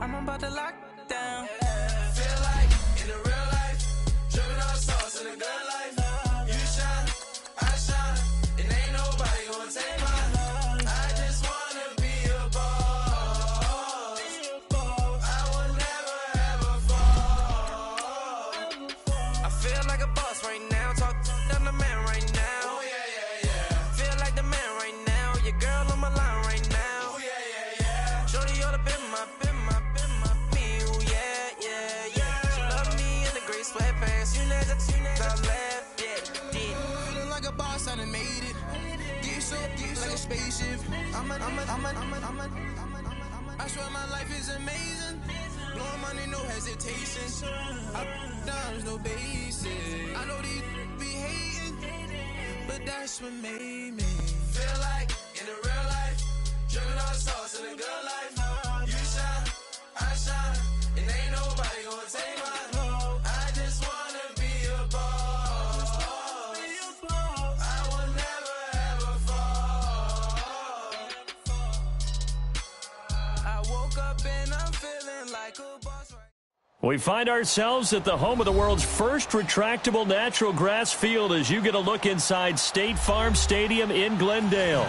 I'm about to lock down. Feel like in the real life, dripping on sauce in the good life. You shine, I shine, and ain't nobody gonna take mine. I just wanna be a boss. I will never ever fall. I feel like a boss right now. Talk to the man right now. Oh yeah, yeah, yeah. Feel like the man right now. Your girl on my line right now. Oh yeah, yeah, yeah. Shorty oughta been my me. Ooh yeah, yeah, yeah. She love me in the gray sweatpants. You never left, yeah. Feeling like a boss, I done made it. Get so like a spaceship. I swear my life is amazing. Blowing money, no hesitation. Up, downs, no basic. I know these be hating, but that's what made me feel like in the real life, dripping on sauce in the good life. You shine, I shine, and ain't nobody gonna take mine. I just wanna be a boss. I will never ever fall. I woke up and I'm feeling like a boss right. We find ourselves at the home of the world's first retractable natural grass field as you get a look inside State Farm Stadium in Glendale.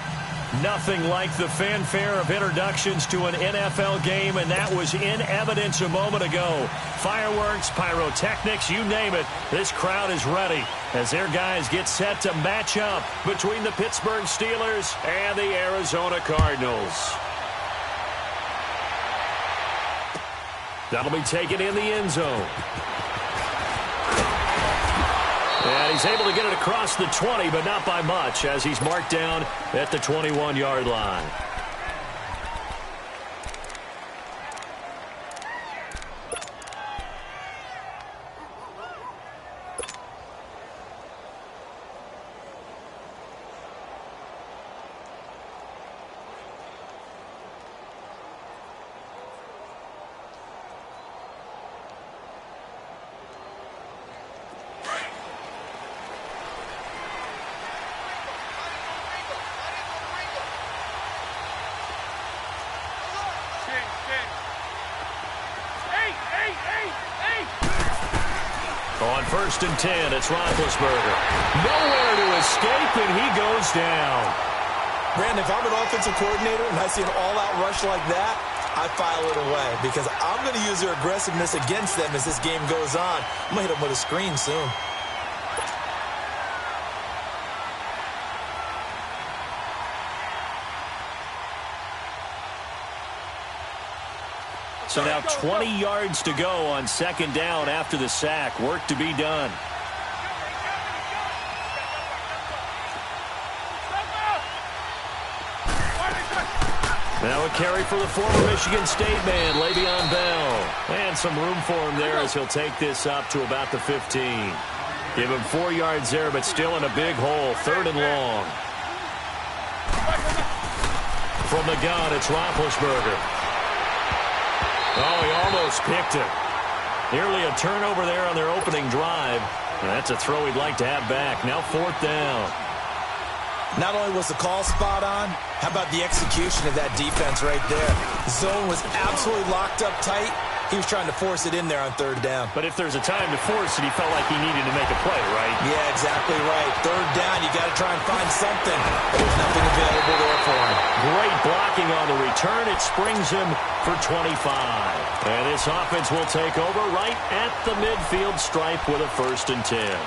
Nothing like the fanfare of introductions to an NFL game, and that was in evidence a moment ago. Fireworks, pyrotechnics, you name it, this crowd is ready as their guys get set to match up between the Pittsburgh Steelers and the Arizona Cardinals. That'll be taken in the end zone. And he's able to get it across the 20, but not by much, as he's marked down at the 21-yard line. On 1st and 10, it's Roethlisberger. Nowhere to escape, and he goes down. Brandon, if I'm an offensive coordinator and I see an all-out rush like that, I file it away because I'm going to use their aggressiveness against them as this game goes on. I'm going to hit them with a screen soon. So now 20 yards to go on 2nd down after the sack. Work to be done. Now a carry for the former Michigan State man, Le'Veon Bell. And some room for him there as he'll take this up to about the 15. Give him 4 yards there, but still in a big hole. 3rd and long. From the gun, it's Roethlisberger. Oh, he almost picked it. Nearly a turnover there on their opening drive. And that's a throw he'd like to have back. Now 4th down. Not only was the call spot on, how about the execution of that defense right there? The zone was absolutely locked up tight. He was trying to force it in there on 3rd down. But if there's a time to force it, he felt like he needed to make a play, right? Yeah, exactly right. 3rd down, you got to try and find something. There's nothing available there for him. Great blocking on the return. It springs him for 25. And this offense will take over right at the midfield stripe with a 1st and 10.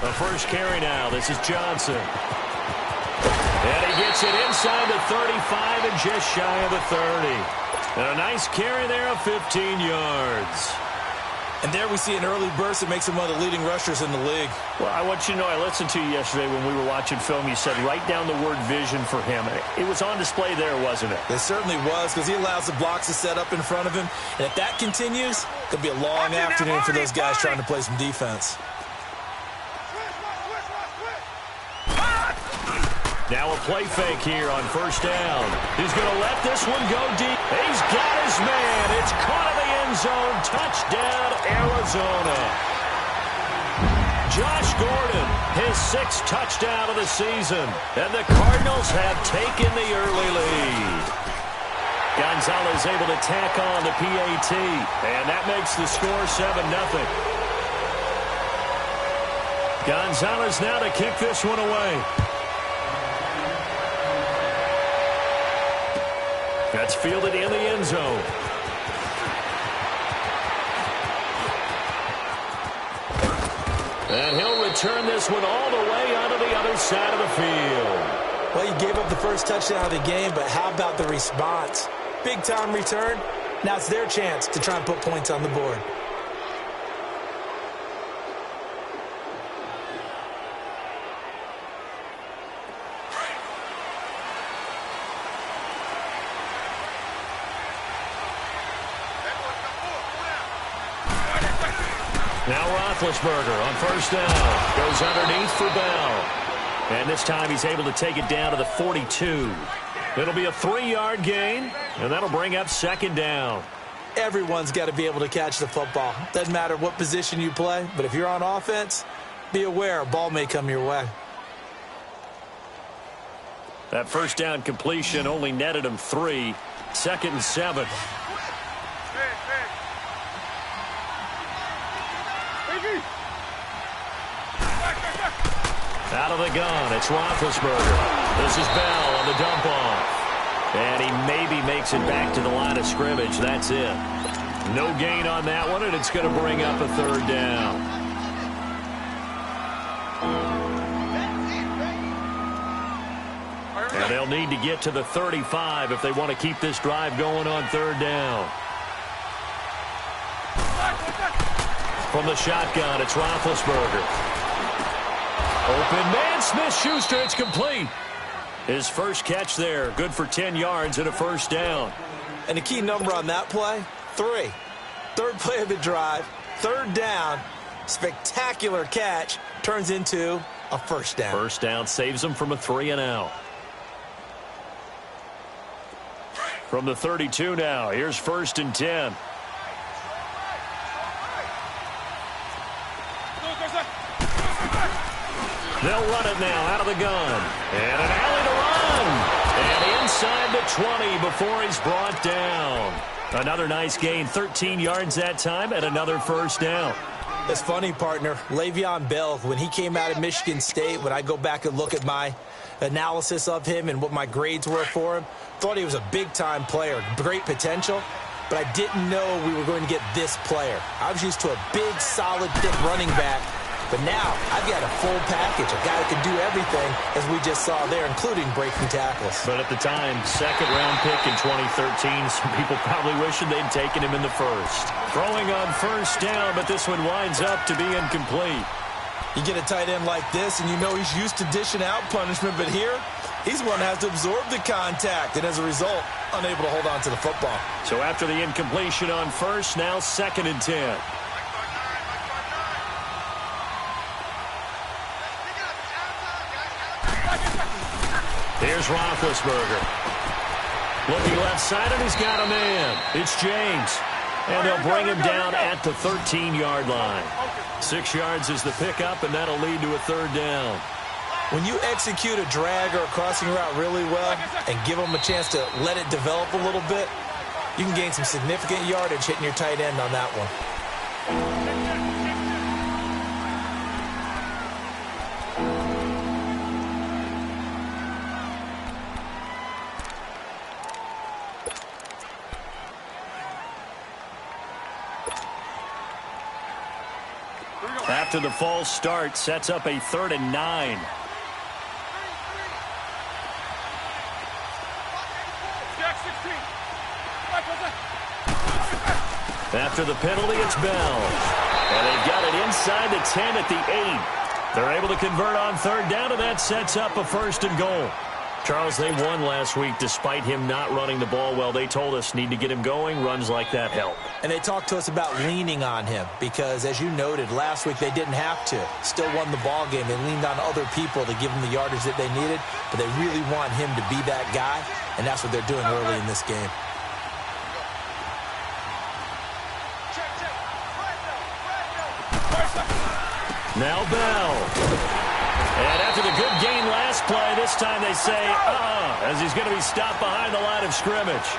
The first carry now. This is Johnson. And he gets it inside the 35 and just shy of the 30. And a nice carry there of 15 yards. And there we see an early burst that makes him one of the leading rushers in the league. Well, I want you to know, I listened to you yesterday when we were watching film. You said write down the word vision for him. It was on display there, wasn't it? It certainly was, because he allows the blocks to set up in front of him. And if that continues, it'll be a long afternoon for those guys trying to play some defense. Now a play fake here on first down. He's going to let this one go deep. He's got his man. It's caught in the end zone. Touchdown, Arizona. Josh Gordon, his 6th touchdown of the season. And the Cardinals have taken the early lead. Gonzalez able to tack on the PAT. And that makes the score 7-0. Gonzalez now to kick this one away. That's fielded in the end zone. And he'll return this one all the way onto the other side of the field. Well, you gave up the first touchdown of the game, but how about the response? Big-time return. Now it's their chance to try and put points on the board. Now Roethlisberger on first down. Goes underneath for Bell. And this time he's able to take it down to the 42. It'll be a 3-yard gain, and that'll bring up second down. Everyone's got to be able to catch the football. Doesn't matter what position you play, but if you're on offense, be aware a ball may come your way. That first down completion only netted him 3. 2nd and 7. Out of the gun, it's Roethlisberger. This is Bell on the dump off. And he maybe makes it back to the line of scrimmage. That's it. No gain on that one, and it's going to bring up a 3rd down. And they'll need to get to the 35 if they want to keep this drive going on 3rd down. From the shotgun, it's Roethlisberger. Open man, Smith-Schuster, it's complete. His first catch there, good for 10 yards and a first down. And the key number on that play, 3. 3rd play of the drive, 3rd down, spectacular catch, turns into a first down. First down saves him from a 3-and-out. From the 32 now, here's 1st and 10. They'll run it now out of the gun. And an alley to run. And inside the 20 before he's brought down. Another nice gain, 13 yards that time, and another first down. It's funny, partner. Le'Veon Bell, when he came out of Michigan State, when I go back and look at my analysis of him and what my grades were for him, thought he was a big-time player, great potential, but I didn't know we were going to get this player. I was used to a big, solid, thick running back. But now, I've got a full package, a guy that can do everything, as we just saw there, including breaking tackles. But at the time, 2nd-round pick in 2013, some people probably wishing they'd taken him in the 1st. Throwing on first down, but this one winds up to be incomplete. You get a tight end like this, and you know he's used to dishing out punishment, but here, he's one that has to absorb the contact, and as a result, unable to hold on to the football. So after the incompletion on first, now 2nd and 10. Here's Roethlisberger. Looking left side, and he's got a man. It's James. And they'll bring him down at the 13-yard line. 6 yards is the pickup, and that'll lead to a 3rd down. When you execute a drag or a crossing route really well and give them a chance to let it develop a little bit, you can gain some significant yardage hitting your tight end on that one. After the false start, sets up a 3rd and 9. After the penalty, it's Bell. And they've got it inside the 10 at the 8. They're able to convert on 3rd down, and that sets up a 1st and goal. Charles, they won last week despite him not running the ball well. They told us need to get him going. Runs like that help. And they talked to us about leaning on him because, as you noted, last week they didn't have to. Still won the ball game. They leaned on other people to give them the yardage that they needed, but they really want him to be that guy, and that's what they're doing early in this game. Now Bell. And after the good gain last play, this time they say, as he's going to be stopped behind the line of scrimmage.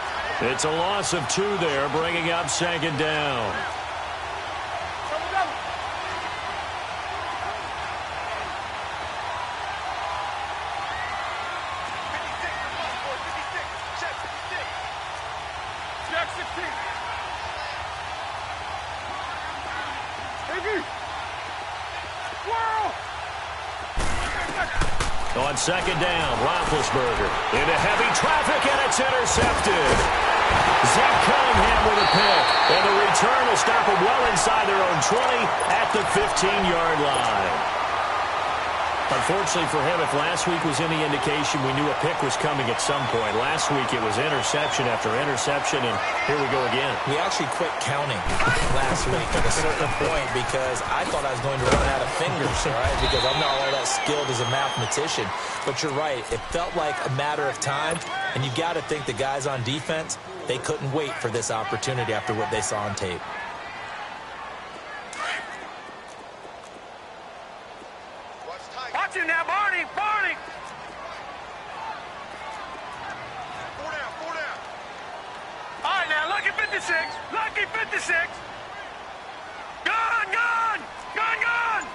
It's a loss of 2 there, bringing up 2nd down. On 2nd down, Roethlisberger into heavy traffic, and it's intercepted. Zach Cunningham with a pick, and the return will stop them well inside their own 20 at the 15-yard line. Unfortunately for him, if last week was any indication, we knew a pick was coming at some point. Last week it was interception after interception, and here we go again. We actually quit counting last week at a certain point because I thought I was going to run out of fingers, right? Because I'm not all that skilled as a mathematician. But you're right. It felt like a matter of time, and you got to think the guys on defense, they couldn't wait for this opportunity after what they saw on tape. Watch him now, Barney! Barney! 4 down, 4 down. All right, now, lucky 56. Lucky 56. Gone, gone! Gone, gone!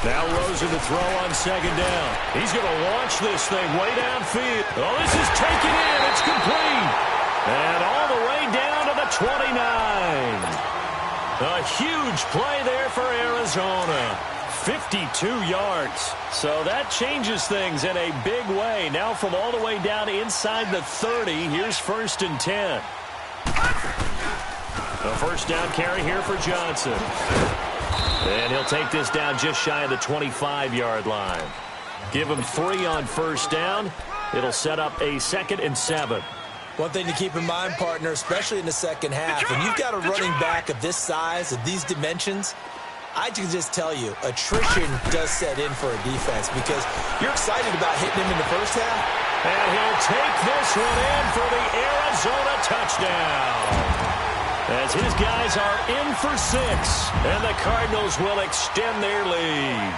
Now Rosen to throw on 2nd down. He's going to launch this thing way downfield. Oh, this is taken in. It's complete. And all the way down to the 29. A huge play there for Arizona. 52 yards. So that changes things in a big way. Now from all the way down inside the 30, here's 1st and 10. A 1st down carry here for Johnson. And he'll take this down just shy of the 25-yard line. Give him 3 on 1st down. It'll set up a 2nd and 7. One thing to keep in mind, partner, especially in the second half, when you've got a running back of this size, of these dimensions, I can just tell you, attrition does set in for a defense because you're excited about hitting him in the first half. And he'll take this one in for the Arizona touchdown. As his guys are in for 6, and the Cardinals will extend their lead.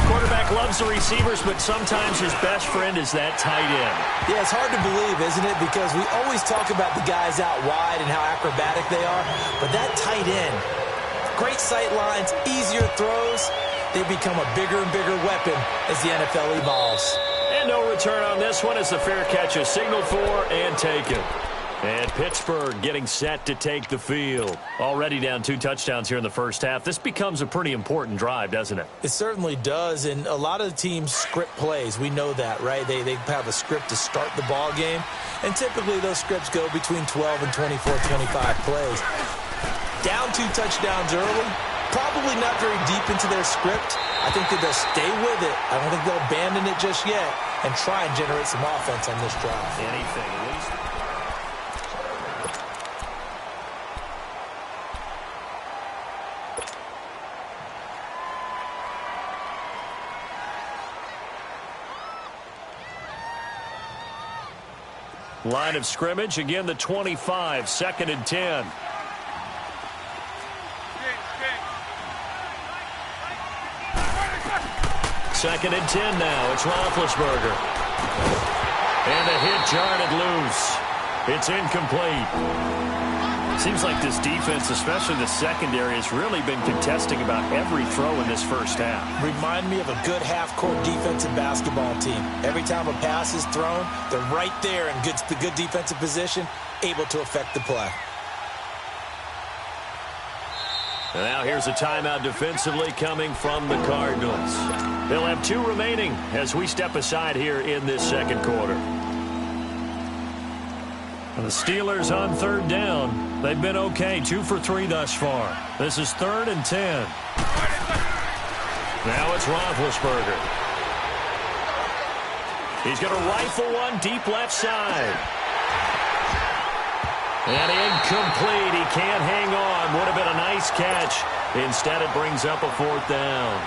Quarterback loves the receivers, but sometimes his best friend is that tight end. Yeah, it's hard to believe, isn't it? Because we always talk about the guys out wide and how acrobatic they are, but that tight end, great sight lines, easier throws. They become a bigger and bigger weapon as the NFL evolves. And no return on this one as the fair catch is signaled for and taken. And Pittsburgh getting set to take the field. Already down 2 touchdowns here in the first half. This becomes a pretty important drive, doesn't it? It certainly does, and a lot of the teams script plays. We know that, right? They have a script to start the ball game, and typically those scripts go between 12 and 24, 25 plays. Down 2 touchdowns early, probably not very deep into their script. I think that they'll stay with it. I don't think they'll abandon it just yet and try and generate some offense on this drive. Anything, at least. Line of scrimmage, again the 25, 2nd and 10. Second and 10 now. It's Roethlisberger. And a hit jarred loose. It's incomplete. Seems like this defense, especially the secondary, has really been contesting about every throw in this first half. Remind me of a good half-court defensive basketball team. Every time a pass is thrown, they're right there in good defensive position, able to affect the play. And now here's a timeout defensively coming from the Cardinals. They'll have 2 remaining as we step aside here in this second quarter. And the Steelers on 3rd down. They've been okay, 2 for 3 thus far. This is 3rd and 10. Now it's Roethlisberger. He's going to rifle one deep left side. And incomplete. He can't hang on. Would have been a nice catch. Instead, it brings up a 4th down.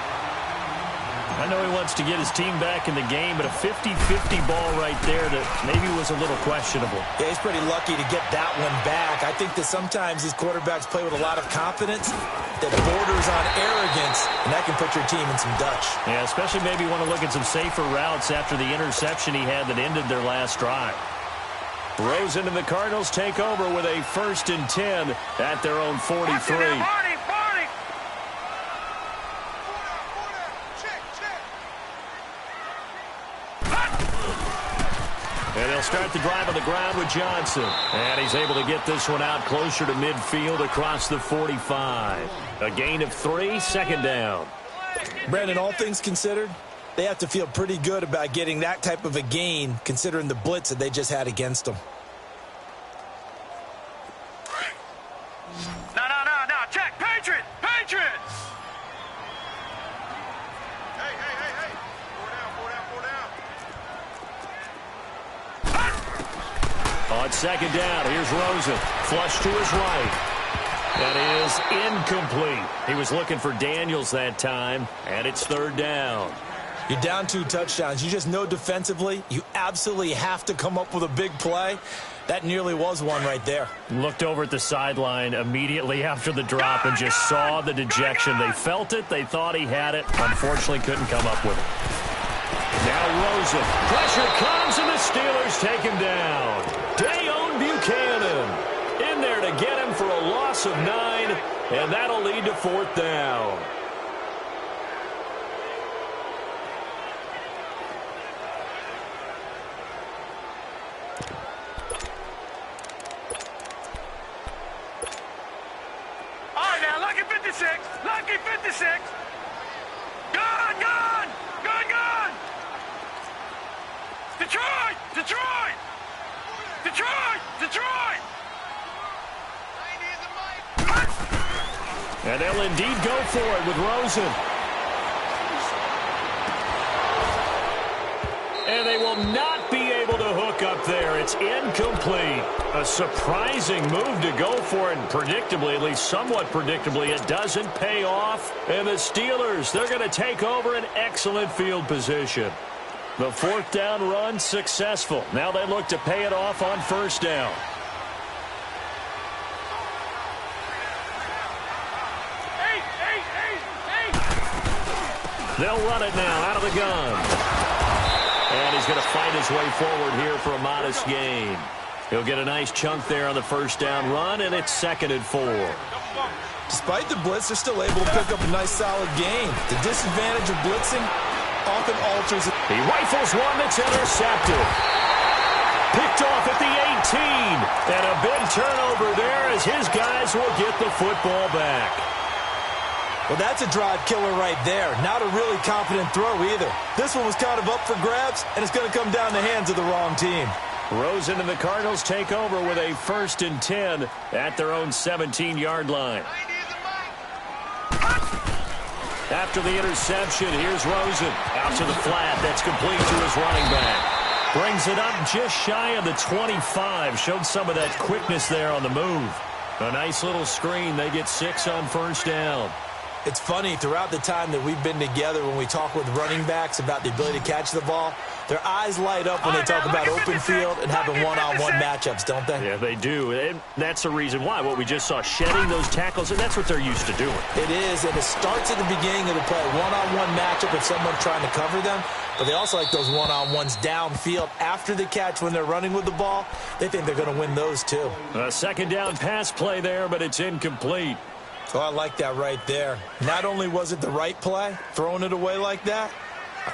I know he wants to get his team back in the game, but a 50-50 ball right there that maybe was a little questionable. Yeah, he's pretty lucky to get that one back. I think that sometimes these quarterbacks play with a lot of confidence that borders on arrogance, and that can put your team in some Dutch. Yeah, especially maybe want to look at some safer routes after the interception he had that ended their last drive. Rosen and the Cardinals take over with a 1st and 10 at their own 43. And they'll start the drive on the ground with Johnson. And he's able to get this one out closer to midfield across the 45. A gain of 3, 2nd down. Brandon, all things considered, they have to feel pretty good about getting that type of a gain considering the blitz that they just had against them. No. Check. Patriots. Hey. 4 down. On 2nd down, here's Rosen. Flush to his right. That is incomplete. He was looking for Daniels that time, and it's 3rd down. You're down 2 touchdowns. You just know defensively you absolutely have to come up with a big play. That nearly was one right there. Looked over at the sideline immediately after the drop and just saw the dejection. They felt it. They thought he had it. Unfortunately, couldn't come up with it. Now Rosen. Pressure comes, and the Steelers take him down. Dayon Buchanan in there to get him for a loss of 9, and that'll lead to 4th down. Lucky 56. Gone. Detroit. And they'll indeed go for it with Rosen. And they will not be able to hook up there. It's incomplete. A surprising move to go for it. And predictably, at least somewhat predictably, it doesn't pay off. And the Steelers, they're going to take over an excellent field position. The 4th down run successful. Now they look to pay it off on 1st down. They'll run it now out of the gun. And he's going to fight his way forward here for a modest gain. He'll get a nice chunk there on the 1st down run, and it's 2nd and 4. Despite the blitz, they're still able to pick up a nice solid gain. The disadvantage of blitzing often alters it. He rifles one that's intercepted. Picked off at the 18. And a big turnover there as his guys will get the football back. Well, that's a drive killer right there. Not a really confident throw either. This one was kind of up for grabs, and it's going to come down the hands of the wrong team. Rosen and the Cardinals take over with a 1st and 10 at their own 17-yard line. After the interception, here's Rosen. Out to the flat. That's complete to his running back. Brings it up just shy of the 25. Showed some of that quickness there on the move. A nice little screen. They get 6 on 1st down. It's funny, throughout the time that we've been together, when we talk with running backs about the ability to catch the ball, their eyes light up when they talk about open field and having one-on-one matchups, don't they? Yeah, they do. And that's the reason why. What we just saw, shedding those tackles, and that's what they're used to doing. It is, and it starts at the beginning of the play. One-on-one matchup if someone's trying to cover them, but they also like those one-on-ones downfield after the catch when they're running with the ball. They think they're going to win those, too. A 2nd down pass play there, but it's incomplete. Oh, I like that right there. Not only was it the right play, throwing it away like that,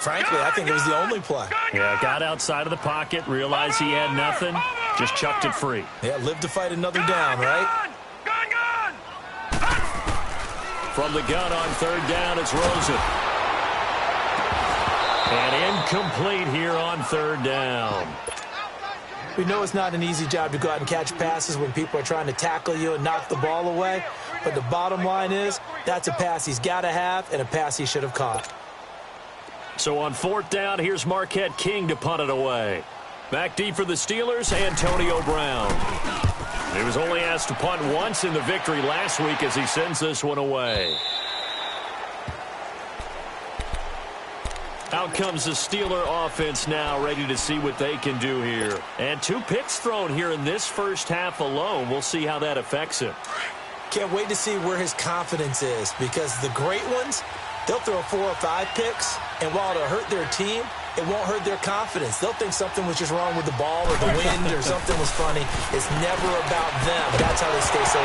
frankly, I think it was the only play. Yeah, got outside of the pocket, realized he had nothing, just chucked it free. Yeah, live to fight another down, right? From the gun on 3rd down, it's Rosen. And incomplete here on 3rd down. We know it's not an easy job to go out and catch passes when people are trying to tackle you and knock the ball away. But the bottom line is, that's a pass he's got to have and a pass he should have caught. So on 4th down, here's Marquette King to punt it away. Back deep for the Steelers, Antonio Brown. He was only asked to punt once in the victory last week as he sends this one away. Out comes the Steeler offense now, ready to see what they can do here. And 2 picks thrown here in this first half alone. We'll see how that affects him. Can't wait to see where his confidence is, because the great ones, they'll throw 4 or 5 picks, and while it'll hurt their team, it won't hurt their confidence. They'll think something was just wrong with the ball or the wind or something was funny. It's never about them. That's how they stay so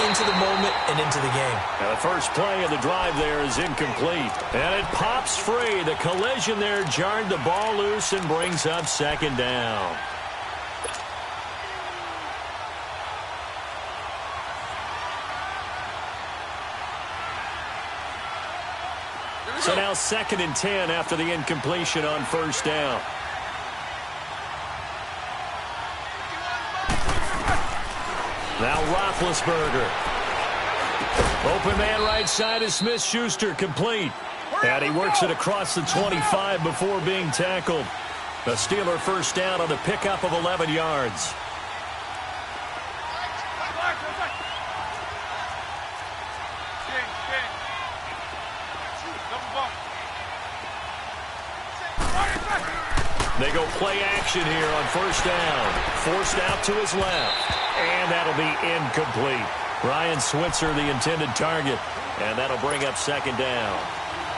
into the moment and into the game. Now the first play of the drive there is incomplete. And it pops free. The collision there jarred the ball loose and brings up second down. So now 2nd and 10 after the incompletion on first down. Now Roethlisberger. Open man right side is Smith-Schuster, complete. And he works it across the 25 before being tackled. The Steeler first down on the pickup of 11 yards. They go play action here on first down. Forced out to his left. And that'll be incomplete. Ryan Switzer, the intended target. And that'll bring up second down.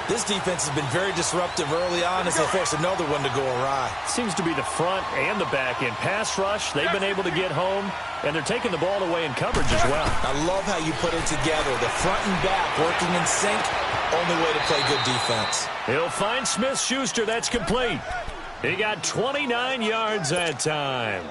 This defense has been very disruptive early on as they force another one to go awry. Seems to be the front and the back end. Pass rush, they've been able to get home. And they're taking the ball away in coverage as well. I love how you put it together. The front and back working in sync. Only way to play good defense. He'll find Smith-Schuster. That's complete. He got 29 yards that time.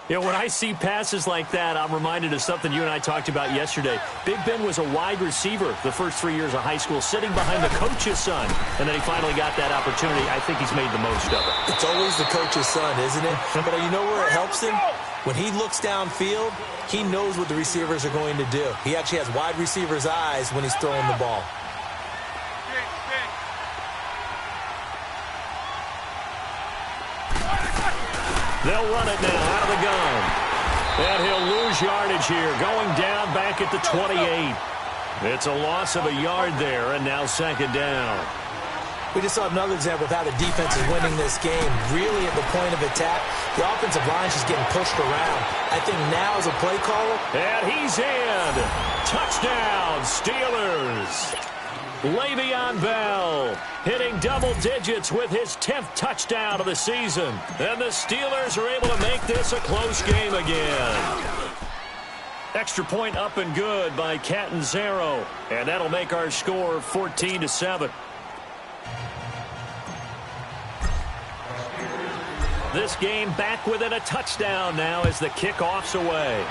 You know, when I see passes like that, I'm reminded of something you and I talked about yesterday. Big Ben was a wide receiver the first 3 years of high school, sitting behind the coach's son. And then he finally got that opportunity. I think he's made the most of it. It's always the coach's son, isn't it? But you know where it helps him? When he looks downfield, he knows what the receivers are going to do. He actually has wide receivers' eyes when he's throwing the ball. They'll run it now out of the gun. And he'll lose yardage here, going down back at the 28. It's a loss of a yard there, and now second down. We just saw another example of how the defense is winning this game. Really at the point of attack, the offensive line is just getting pushed around. I think now as a play caller. And he's in. Touchdown, Steelers. Le'Veon Bell hitting double digits with his 10th touchdown of the season. And the Steelers are able to make this a close game again. Extra point up and good by Catanzaro. And that'll make our score 14-7. This game back within a touchdown now as the kickoff's away.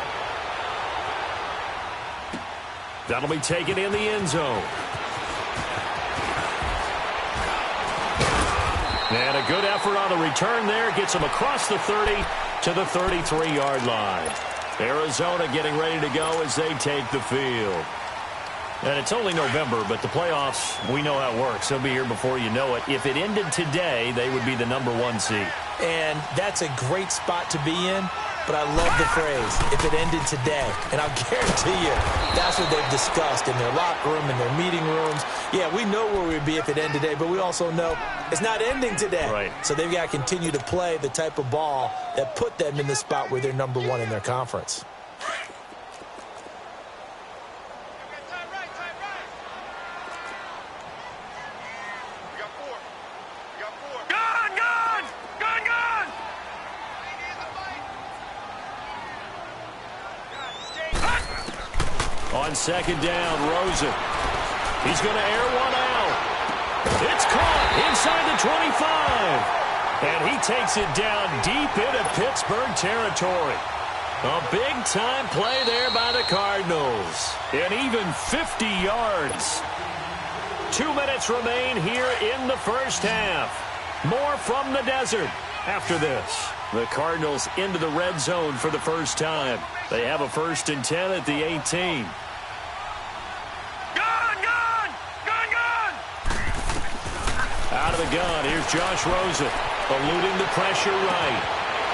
That'll be taken in the end zone. And a good effort on the return there. Gets him across the 30 to the 33-yard line. Arizona getting ready to go as they take the field. And it's only November, but the playoffs, we know how it works. They'll be here before you know it. If it ended today, they would be the #1 seed. And that's a great spot to be in. But I love the phrase, if it ended today. And I'll guarantee you, that's what they've discussed in their locker room, in their meeting rooms. Yeah, we know where we'd be if it ended today, but we also know it's not ending today. Right. So they've got to continue to play the type of ball that put them in the spot where they're #1 in their conference. On second down, Rosen. He's going to air one out. It's caught inside the 25. And he takes it down deep into Pittsburgh territory. A big-time play there by the Cardinals. And even 50 yards. 2 minutes remain here in the first half. More from the desert after this. The Cardinals into the red zone for the first time. They have a 1st and 10 at the 18. Out of the gun, here's Josh Rosen, eluding the pressure right.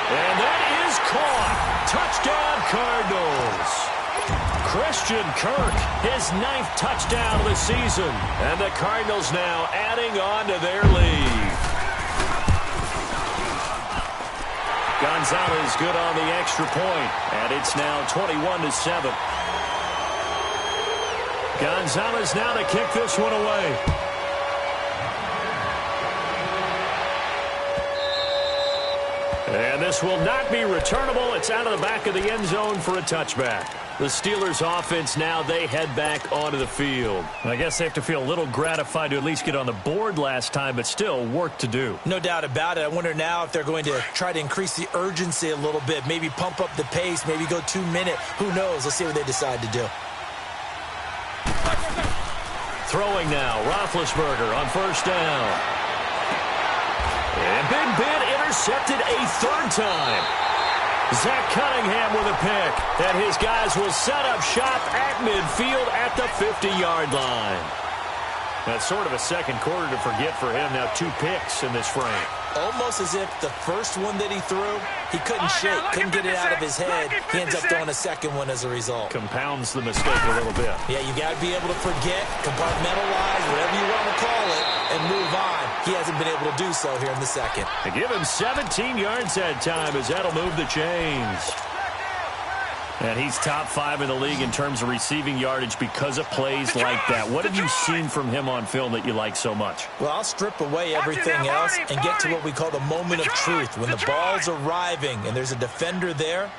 And that is caught. Touchdown, Cardinals. Christian Kirk, his 9th touchdown of the season. And the Cardinals now adding on to their lead. Gonzalez good on the extra point, and it's now 21-7. Gonzalez now to kick this one away. And this will not be returnable. It's out of the back of the end zone for a touchback. The Steelers offense now, they head back onto the field. I guess they have to feel a little gratified to at least get on the board last time, but still work to do. No doubt about it. I wonder now if they're going to try to increase the urgency a little bit, maybe pump up the pace, maybe go 2-minute. Who knows? Let's see what they decide to do. Throwing now, Roethlisberger on first down. And Big Ben intercepted a 3rd time. Zach Cunningham with a pick. And his guys will set up shop at midfield at the 50-yard line. That's sort of a second quarter to forget for him. Now 2 picks in this frame. Almost as if the first one that he threw, he couldn't shake, couldn't get it out of his head. He ends up throwing a second one as a result. Compounds the mistake a little bit. Yeah, you got to be able to forget, compartmentalize, whatever you want to call it, and move on. He hasn't been able to do so here in the second. They give him 17 yards that time as that'll move the chains. And he's top 5 in the league in terms of receiving yardage because of plays like that. What have you seen from him on film that you like so much? Well, I'll strip away everything else and get to what we call the moment of truth. When the ball's arriving and there's a defender there,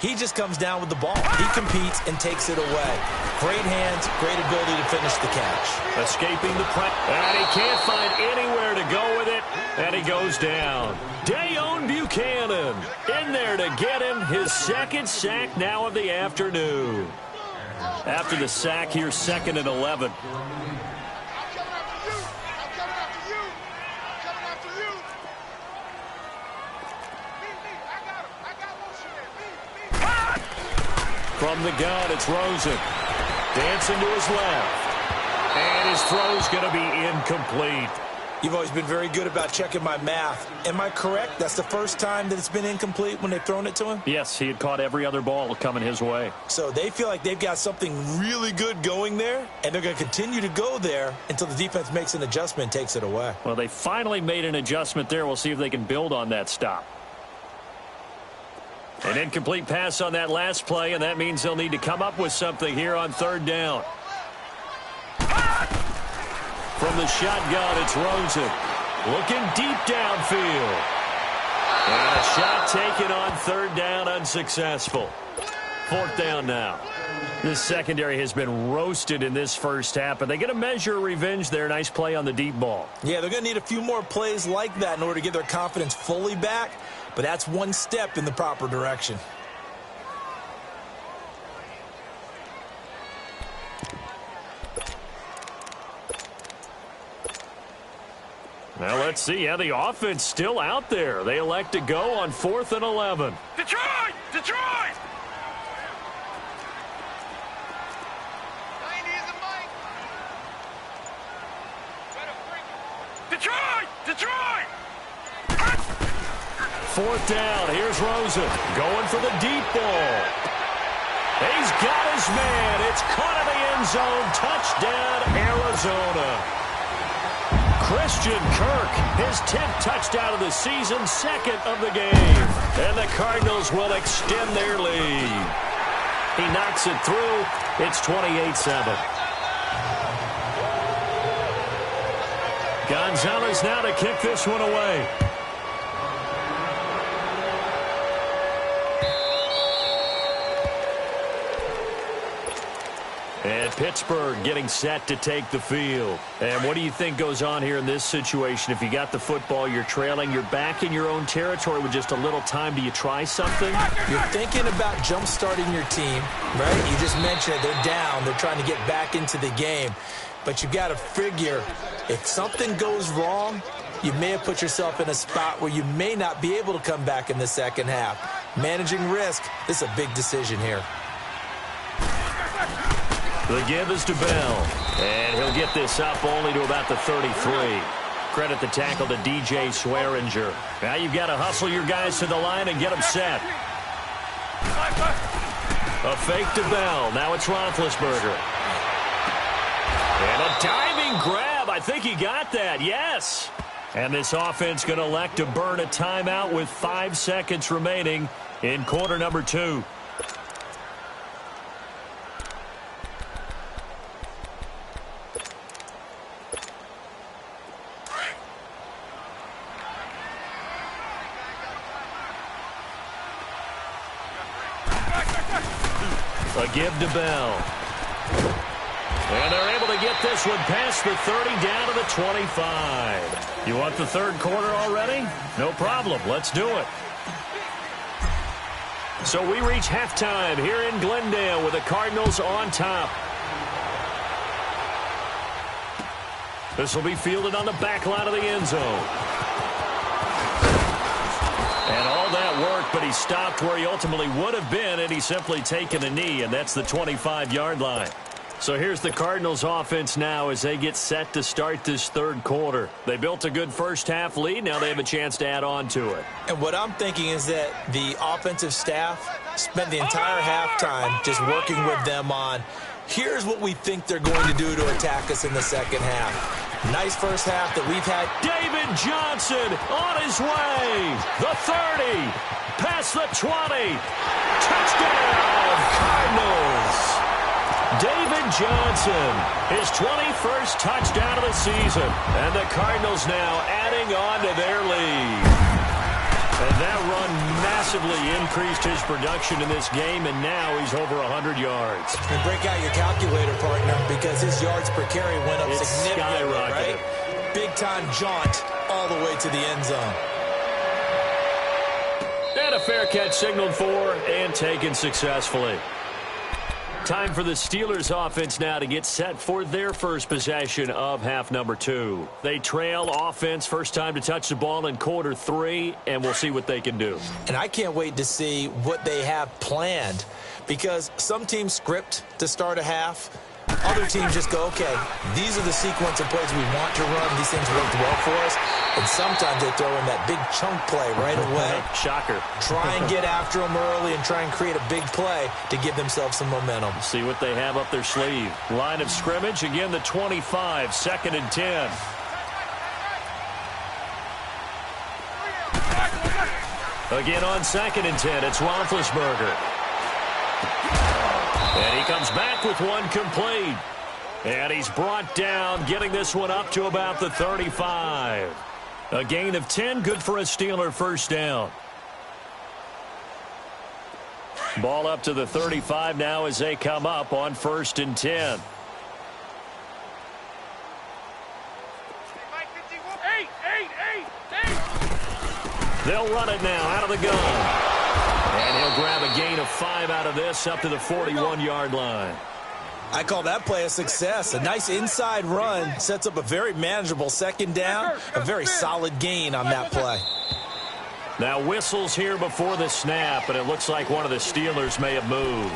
he just comes down with the ball. He competes and takes it away. Great hands, great ability to finish the catch. Escaping the press. And he can't find anywhere to go with it. And he goes down. Dayon Buchanan in there to get him his 2nd sack now of the afternoon. After the sack here, 2nd and 11. From the gun, it's Rosen. Dancing to his left. And his throw's going to be incomplete. You've always been very good about checking my math. Am I correct? That's the first time that it's been incomplete when they've thrown it to him? Yes, he had caught every other ball coming his way. So they feel like they've got something really good going there, and they're going to continue to go there until the defense makes an adjustment and takes it away. Well, they finally made an adjustment there. We'll see if they can build on that stop. An incomplete pass on that last play, and that means they'll need to come up with something here on 3rd down. From the shotgun, it's Rosen. Looking deep downfield. And a shot taken on 3rd down, unsuccessful. 4th down now. This secondary has been roasted in this first half, but they get a measure of revenge there. Nice play on the deep ball. Yeah, they're going to need a few more plays like that in order to get their confidence fully back, but that's one step in the proper direction. Now let's see how the offense still out there. They elect to go on 4th and 11. Detroit! Detroit! Detroit! Detroit! 4th down. Here's Rosen going for the deep ball. He's got his man. It's caught in the end zone. Touchdown, Arizona. Christian Kirk, his 10th touchdown of the season, 2nd of the game. And the Cardinals will extend their lead. He knocks it through. It's 28-7. Gonzalez now to kick this one away. And Pittsburgh getting set to take the field. And what do you think goes on here in this situation? If you got the football, you're trailing, you're back in your own territory with just a little time. Do you try something? You're thinking about jump-starting your team, right? You just mentioned it. They're down. They're trying to get back into the game. But you've got to figure, if something goes wrong, you may have put yourself in a spot where you may not be able to come back in the second half. Managing risk, this is a big decision here. The give is to Bell, and he'll get this up only to about the 33. credit the tackle to DJ Swearinger. Now you've got to hustle your guys to the line and get them set. A fake to Bell. Now it's Roethlisberger. And a diving grab. I think he got that. Yes. And this offense going to elect to burn a timeout with 5 seconds remaining in quarter number 2. A give to Bell. And they're able to get this one past the 30 down to the 25. You want the third quarter already? No problem. Let's do it. So we reach halftime here in Glendale with the Cardinals on top. This will be fielded on the back line of the end zone. And all that work, but he stopped where he ultimately would have been, and he's simply taken a knee, and that's the 25-yard line. So here's the Cardinals offense now as they get set to start this third quarter. They built a good first-half lead. Now they have a chance to add on to it. And what I'm thinking is that the offensive staff spent the entire halftime just working with them on, here's what we think they're going to do to attack us in the second half. Nice first half that we've had. David Johnson on his way. The 30. Past the 20. Touchdown, Cardinals. David Johnson, his 21st touchdown of the season. And the Cardinals now adding on to their lead. And that run massively increased his production in this game, and now he's over 100 yards. And break out your calculator, partner, because his yards per carry went up It's significantly, skyrocketed. right? Big-time jaunt all the way to the end zone. And a fair catch signaled for and taken successfully. Time for the Steelers offense now to get set for their first possession of half number 2. They trail offense, first time to touch the ball in quarter 3, and we'll see what they can do. And I can't wait to see what they have planned, because some teams script to start a half. Other teams just go, okay, these are the sequence of plays we want to run. These things worked well for us. And sometimes they throw in that big chunk play right away. Shocker. Try and get after them early and try and create a big play to give themselves some momentum. See what they have up their sleeve. Line of scrimmage, again the 25, 2nd and 10. Again on 2nd and 10, it's Roethlisberger. And he comes back with one complete. And he's brought down, getting this one up to about the 35. A gain of 10, good for a Steeler first down. Ball up to the 35 now as they come up on 1st and 10. They'll run it now out of the gun. And he'll grab a gain of 5 out of this up to the 41-yard line. I call that play a success. A nice inside run sets up a very manageable second down. A very solid gain on that play. Now whistles here before the snap, and it looks like one of the Steelers may have moved.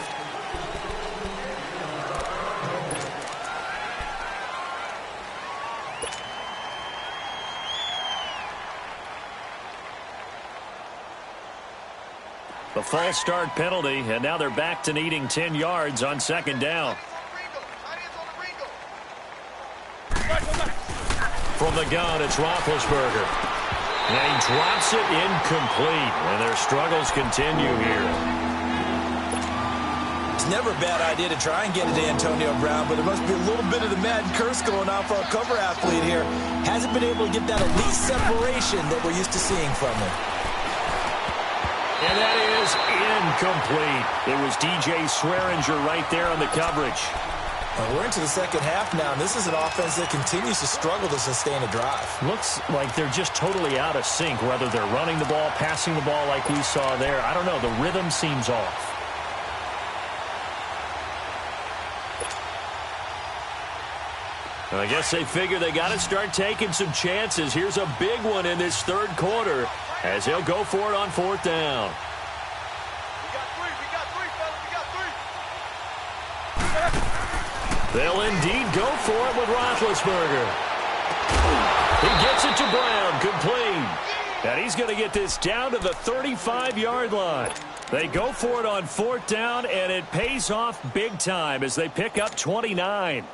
The false start penalty, and now they're back to needing 10 yards on 2nd down. From the gun, it's Roethlisberger. And he drops it incomplete, and their struggles continue here. It's never a bad idea to try and get it to Antonio Brown, but there must be a little bit of the Madden curse going on for our cover athlete here. Hasn't been able to get that elite separation that we're used to seeing from him. And that is incomplete. It was DJ Swearinger right there on the coverage. We're into the second half now, and this is an offense that continues to struggle to sustain a drive. Looks like they're just totally out of sync, whether they're running the ball, passing the ball like we saw there. I don't know. The rhythm seems off. I guess they figure they got to start taking some chances. Here's a big one in this third quarter as he'll go for it on 4th down. They'll indeed go for it with Roethlisberger. He gets it to Brown, complete. And he's going to get this down to the 35-yard line. They go for it on 4th down, and it pays off big time as they pick up 29.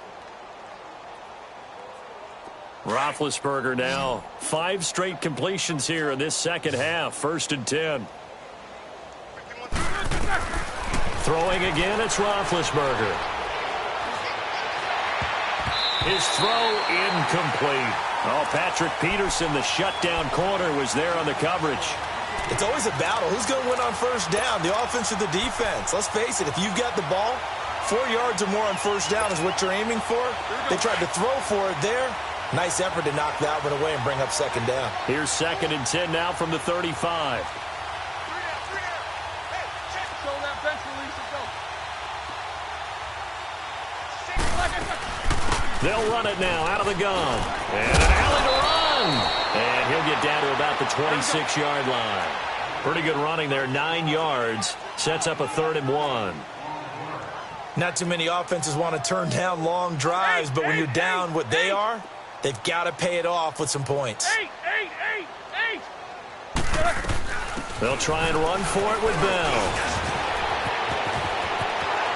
Roethlisberger now 5 straight completions here in this second half. 1st and 10. Throwing again, it's Roethlisberger. His throw incomplete. Oh, Patrick Peterson, the shutdown corner, was there on the coverage. It's always a battle. Who's going to win on 1st down, the offense or the defense? Let's face it, if you've got the ball, 4 yards or more on 1st down is what you're aiming for. They tried to throw for it there. Nice effort to knock that one away and bring up 2nd down. Here's 2nd and 10 now from the 35. They'll run it now out of the gun. And an alley to run. And he'll get down to about the 26-yard line. Pretty good running there, 9 yards. Sets up a 3rd and 1. Not too many offenses want to turn down long drives, but when you're down what they are, they've got to pay it off with some points. They'll try and run for it with Bell.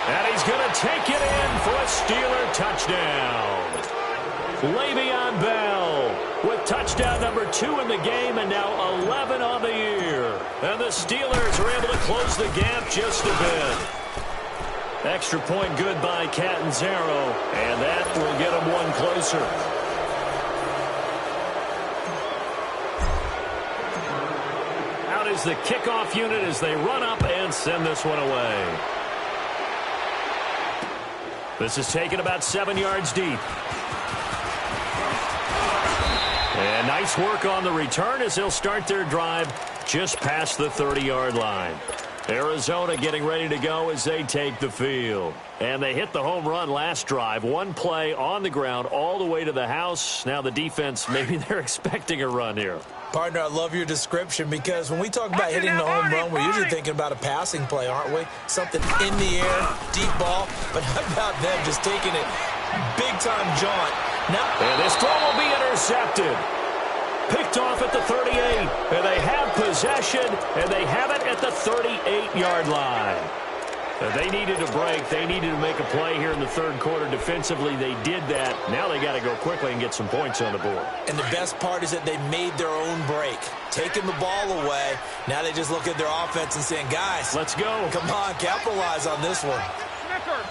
And he's going to take it in for a Steeler touchdown. Le'Veon Bell with touchdown number 2 in the game and now 11 on the year. And the Steelers are able to close the gap just a bit. Extra point good by Catanzaro, and that will get him one closer. Out is the kickoff unit as they run up and send this one away. This is taken about 7 yards deep. And nice work on the return as they'll start their drive just past the 30-yard line. Arizona getting ready to go as they take the field. And they hit the home run last drive. One play on the ground all the way to the house. Now the defense, maybe they're expecting a run here. Partner, I love your description because when we talk about hitting the home run, we're usually thinking about a passing play, aren't we? Something in the air, deep ball. But how about them just taking it big-time jaunt? Now, and this throw will be intercepted. Picked off at the 38. And they have possession, and they have it at the 38-yard line. They needed a break. They needed to make a play here in the 3rd quarter. Defensively, they did that. Now they got to go quickly and get some points on the board. And the best part is that they made their own break. Taking the ball away. Now they just look at their offense and saying, guys, let's go. Come on, capitalize on this one. Snickers.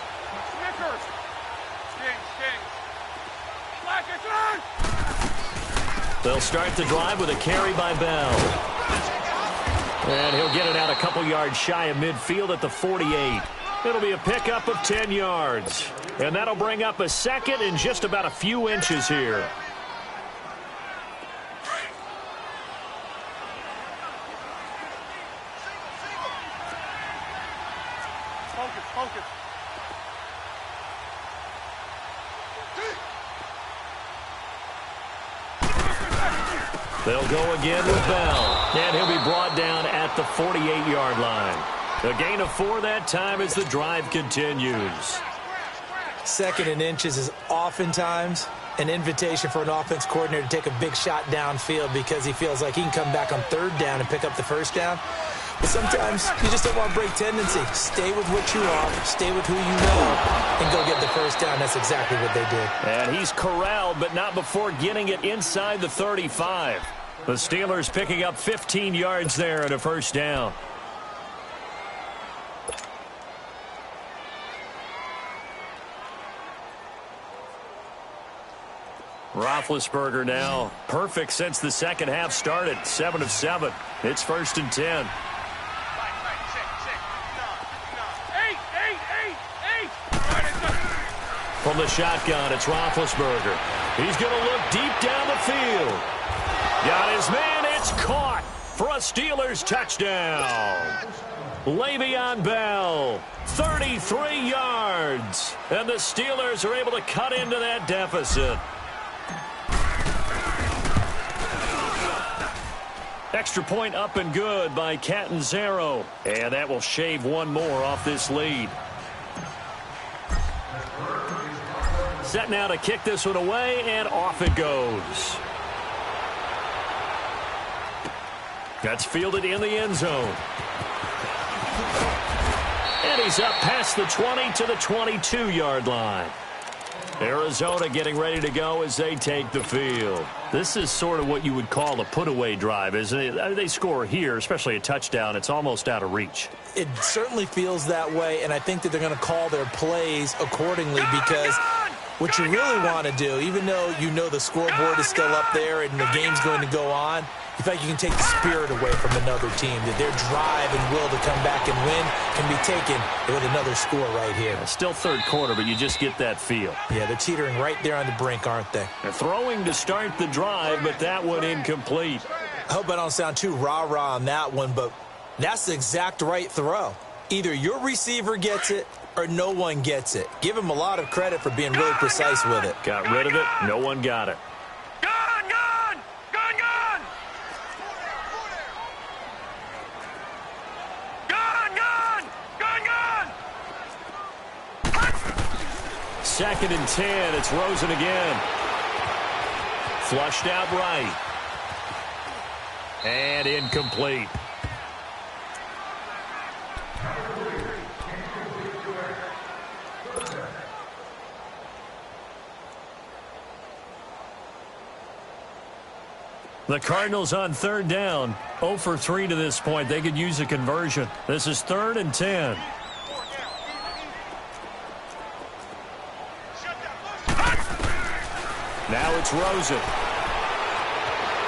They'll start the drive with a carry by Bell. And he'll get it out a couple yards shy of midfield at the 48. It'll be a pickup of 10 yards. And that'll bring up a 2nd and just about a few inches here. Focus. They'll go again with Bell. And he'll be brought down at the 48-yard line. A gain of 4 that time as the drive continues. 2nd and inches is oftentimes an invitation for an offense coordinator to take a big shot downfield because he feels like he can come back on 3rd down and pick up the 1st down. But sometimes you just don't want to break tendency. Stay with what you are, stay with who you know, and go get the 1st down. That's exactly what they did. And he's corralled, but not before getting it inside the 35. The Steelers picking up 15 yards there at a 1st down. Roethlisberger now perfect since the second half started. 7 of 7. It's 1st and 10. From the shotgun, it's Roethlisberger. He's going to look deep down the field. Got his man. It's caught for a Steelers touchdown. Le'Veon Bell, 33 yards. And the Steelers are able to cut into that deficit. Extra point up and good by Catanzaro. And that will shave one more off this lead. Set now to kick this one away, and off it goes. That's fielded in the end zone. And he's up past the 20 to the 22-yard line. Arizona getting ready to go as they take the field. This is sort of what you would call a put-away drive, isn't it? They score here, especially a touchdown. It's almost out of reach. It certainly feels that way, and I think that they're going to call their plays accordingly because what you really want to do, even though you know the scoreboard is still up there and the game's going to go on, you feel like you can take the spirit away from another team, that their drive and will to come back and win can be taken with another score right here. Still third quarter, but you just get that feel. Yeah, they're teetering right there on the brink, aren't they? They're throwing to start the drive, but that one incomplete. I hope I don't sound too rah-rah on that one, but that's the exact right throw. Either your receiver gets it or no one gets it. Give him a lot of credit for being really precise with it. Got rid of it. No one got it. Second and 10. It's Rosen again. Flushed out right. And incomplete. The Cardinals on third down. 0 for 3 to this point. They could use a conversion. This is 3rd and 10. Now it's Rosen.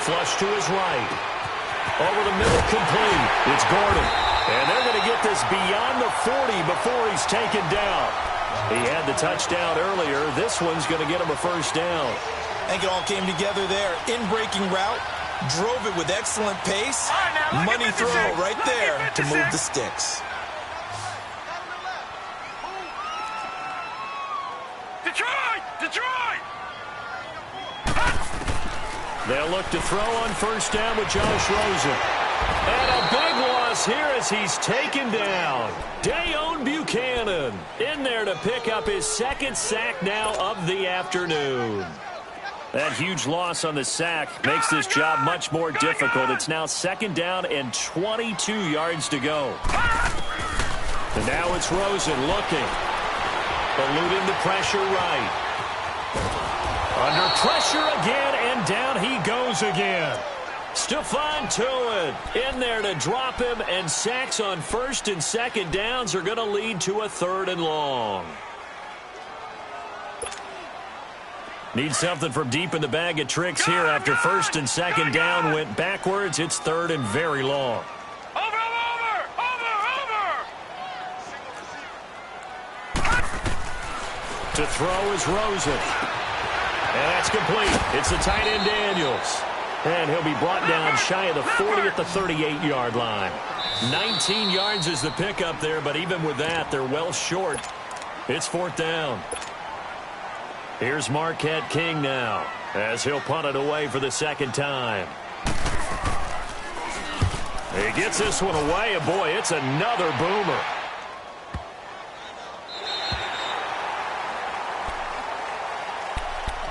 Flush to his right. Over the middle, complete. It's Gordon. And they're going to get this beyond the 40 before he's taken down. He had the touchdown earlier. This one's going to get him a first down. I think it all came together there. In-breaking route. Drove it with excellent pace. Money throw right there to move the sticks. Detroit! They'll look to throw on first down with Josh Rosen. And a big loss here as he's taken down. Dayon Buchanan in there to pick up his second sack now of the afternoon. That huge loss on the sack makes this job much more difficult. It's now 2nd down and 22 yards to go. And now it's Rosen looking. Eluding the pressure right. Under pressure again, and down he goes again. Stephon Tuitt in there to drop him, and sacks on 1st and 2nd downs are going to lead to a 3rd and long. Need something from deep in the bag of tricks here after 1st and 2nd down went backwards. It's 3rd and very long. Over! To throw is Rosen. And that's complete. It's the tight end Daniels. And he'll be brought down shy of the 40 at the 38-yard line. 19 yards is the pickup there, but even with that, they're well short. It's 4th down. Here's Marquette King now as he'll punt it away for the 2nd time. He gets this one away, and boy, it's another boomer.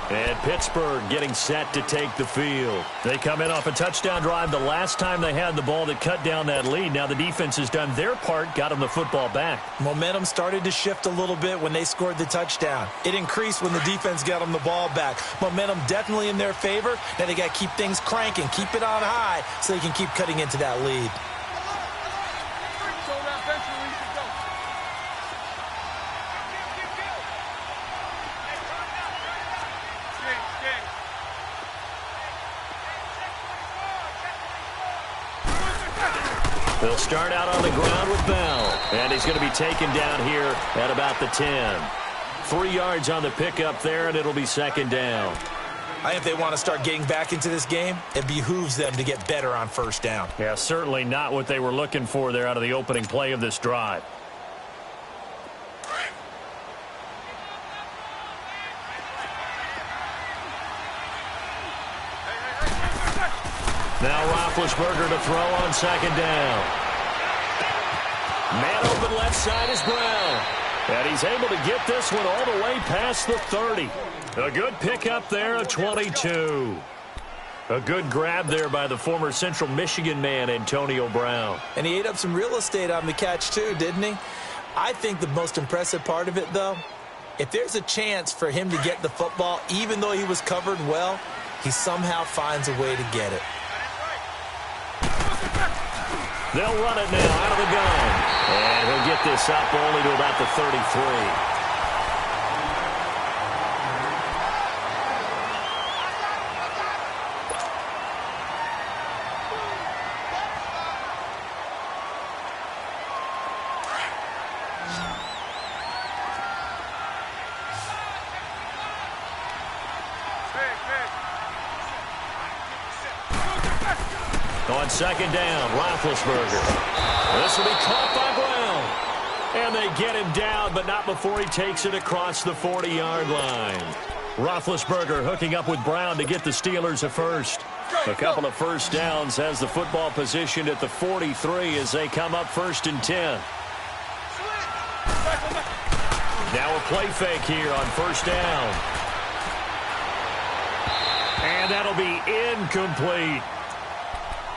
And Pittsburgh getting set to take the field. They come in off a touchdown drive the last time they had the ball that cut down that lead. Now the defense has done their part, got them the football back. Momentum started to shift a little bit when they scored the touchdown. It increased when the defense got them the ball back. Momentum definitely in their favor. Now they got to keep things cranking, keep it on high so they can keep cutting into that lead. They'll start out on the ground with Bell. And he's going to be taken down here at about the 10. 3 yards on the pickup there, and it'll be 2nd down. I think if they want to start getting back into this game, it behooves them to get better on 1st down. Yeah, certainly not what they were looking for there out of the opening play of this drive. Now Roethlisberger to throw on 2nd down. Man open left side is Brown. And he's able to get this one all the way past the 30. A good pickup there of 22. A good grab there by the former Central Michigan man, Antonio Brown. And he ate up some real estate on the catch too, didn't he? I think the most impressive part of it, though, if there's a chance for him to get the football, even though he was covered well, he somehow finds a way to get it. They'll run it now out of the gun. And he'll get this up only to about the 33. On second down, Roethlisberger. This will be caught by Brown. And they get him down, but not before he takes it across the 40-yard line. Roethlisberger hooking up with Brown to get the Steelers a first. A couple of first downs has the football positioned at the 43 as they come up 1st and 10. Now a play fake here on 1st down. And that'll be incomplete.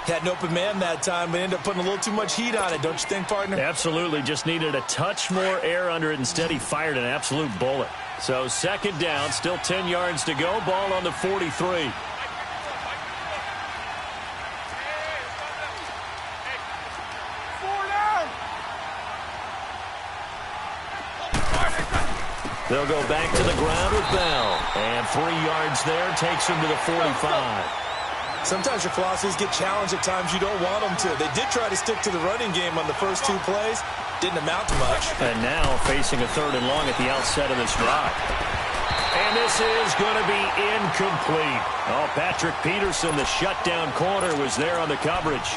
Had an open man that time, but ended up putting a little too much heat on it, don't you think, partner? Absolutely. Just needed a touch more air under it. Instead, he fired an absolute bullet. So 2nd down, still 10 yards to go. Ball on the 43. They'll go back to the ground with Bell. And 3 yards there takes him to the 45. Sometimes your philosophies get challenged at times you don't want them to. They did try to stick to the running game on the first 2 plays. Didn't amount to much. And now facing a 3rd and long at the outset of this drive. And this is going to be incomplete. Oh, Patrick Peterson, the shutdown corner, was there on the coverage.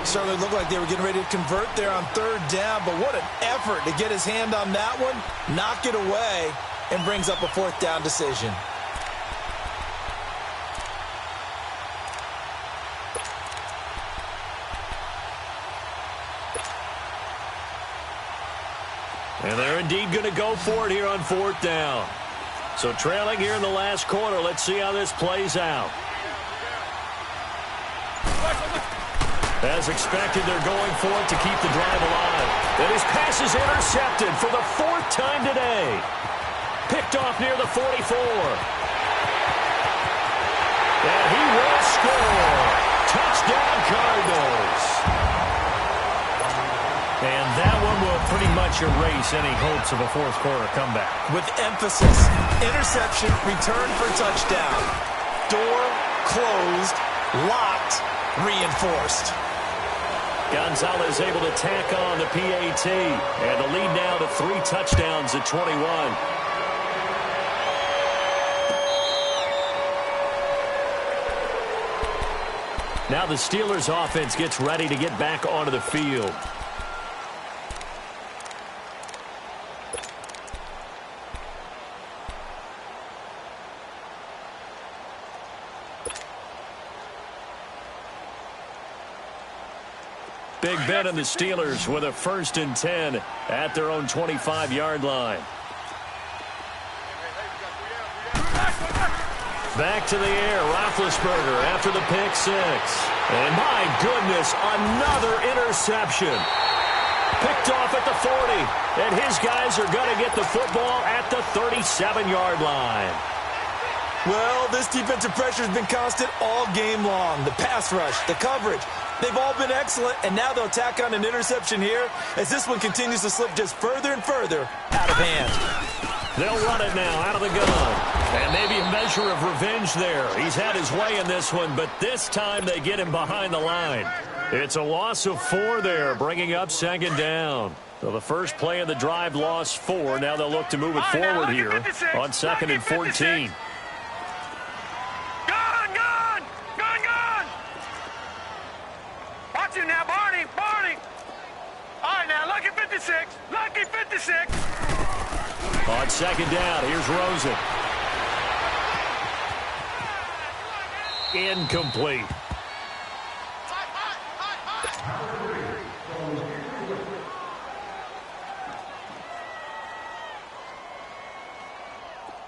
Certainly looked like they were getting ready to convert there on 3rd down, but what an effort to get his hand on that one, knock it away, and brings up a 4th down decision. And they're indeed going to go for it here on 4th down. So trailing here in the last quarter. Let's see how this plays out. As expected, they're going for it to keep the drive alive. And his pass is intercepted for the 4th time today. Picked off near the 44. And he will score. Touchdown, Cardinals. And that one will pretty much erase any hopes of a 4th quarter comeback. With emphasis, interception, return for touchdown. Door closed, locked, reinforced. Gonzalez able to tack on the PAT. And the lead now to 3 touchdowns at 21. Now the Steelers offense gets ready to get back onto the field. Big Ben and the Steelers with a 1st and 10 at their own 25-yard line. Back to the air, Roethlisberger after the pick 6. And my goodness, another interception. Picked off at the 40. And his guys are going to get the football at the 37-yard line. Well, this defensive pressure has been constant all game long. The pass rush, the coverage, they've all been excellent, and now they'll tack on an interception here as this one continues to slip just further and further out of hand. They'll run it now out of the gun. And maybe a measure of revenge there. He's had his way in this one, but this time they get him behind the line. It's a loss of 4 there, bringing up 2nd down. So the first play of the drive lost 4. Now they'll look to move it forward here on 2nd and 14. Watch him now, Barney. All right, now, lucky 56. Lucky 56. On 2nd down, here's Rosen. Incomplete.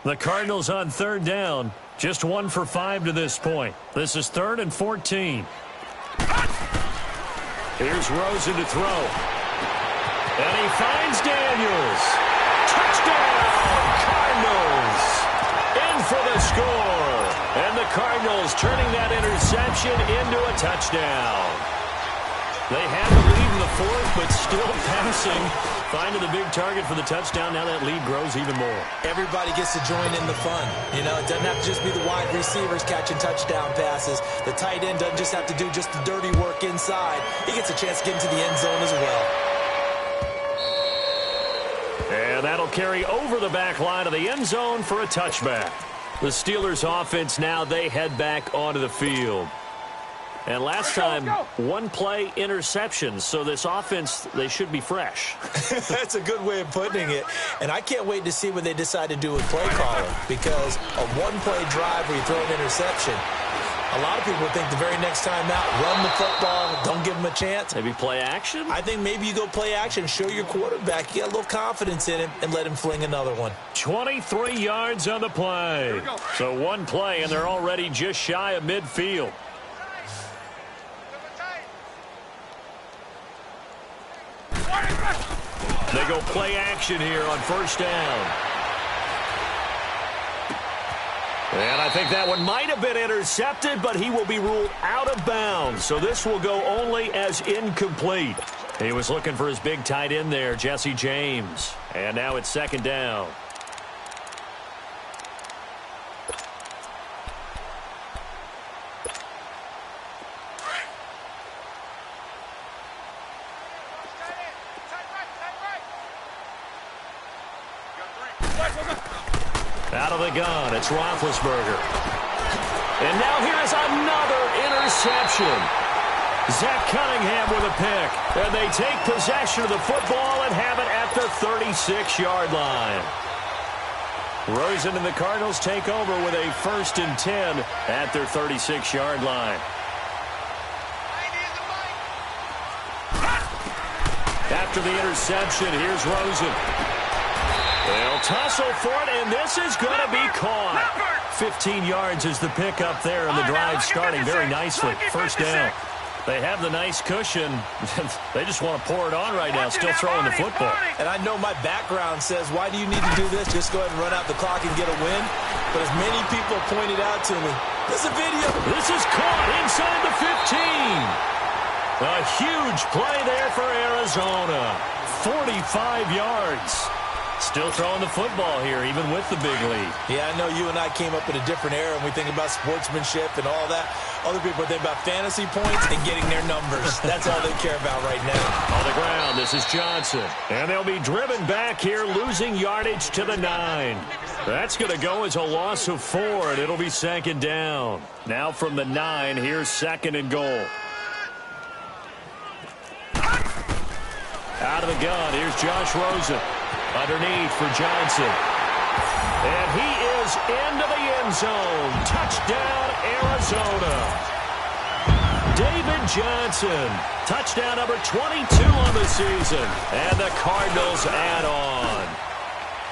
The Cardinals on 3rd down Just 1 for 5 to this point. This is 3rd and 14. Here's Rosen to throw. And he finds Daniels. Touchdown, Cardinals. In for the score. And the Cardinals turning that interception into a touchdown. They had the lead in the 4th, but still passing. Finding the big target for the touchdown. Now that lead grows even more. Everybody gets to join in the fun. You know, it doesn't have to just be the wide receivers catching touchdown passes. The tight end doesn't just have to do just the dirty work inside. He gets a chance to get into the end zone as well. And that'll carry over the back line of the end zone for a touchback. The Steelers offense now, they head back onto the field. And last time, 1-play interceptions. So this offense, they should be fresh. That's a good way of putting it. And I can't wait to see what they decide to do with play calling. Because a 1-play drive where you throw an interception, a lot of people would think the very next time out, run the football, don't give them a chance. Maybe play action? I think maybe you go play action, show your quarterback, get a little confidence in him, and let him fling another one. 23 yards on the play. So 1 play, and they're already just shy of midfield. They go play action here on 1st down. And I think that one might have been intercepted, but he will be ruled out of bounds. So this will go only as incomplete. He was looking for his big tight end there, Jesse James. And now it's 2nd down. Out of the gun, it's Roethlisberger. And now here is another interception. Zach Cunningham with a pick. And they take possession of the football and have it at the 36-yard line. Rosen and the Cardinals take over with a 1st and 10 at their 36-yard line. After the interception, here's Rosen. They'll tussle for it, and this is going to be caught. 15 yards is the pickup there, and the drive starting very nicely. 1st down. They have the nice cushion. They just want to pour it on right now, still throwing the football. And I know my background says, why do you need to do this? Just go ahead and run out the clock and get a win. But as many people pointed out to me, this is a video. This is caught inside the 15. A huge play there for Arizona. 45 yards. Still throwing the football here, even with the big lead. Yeah, I know you and I came up in a different era, and we think about sportsmanship and all that. Other people think about fantasy points and getting their numbers. That's all they care about right now. On the ground, this is Johnson. And they'll be driven back here, losing yardage to the 9. That's going to go as a loss of 4, and it'll be 2nd down. Now from the 9, here's 2nd and goal. Out of the gun, here's Josh Rosen. Underneath for Johnson. And he is into the end zone. Touchdown, Arizona. David Johnson. Touchdown number 22 on the season. And the Cardinals add on.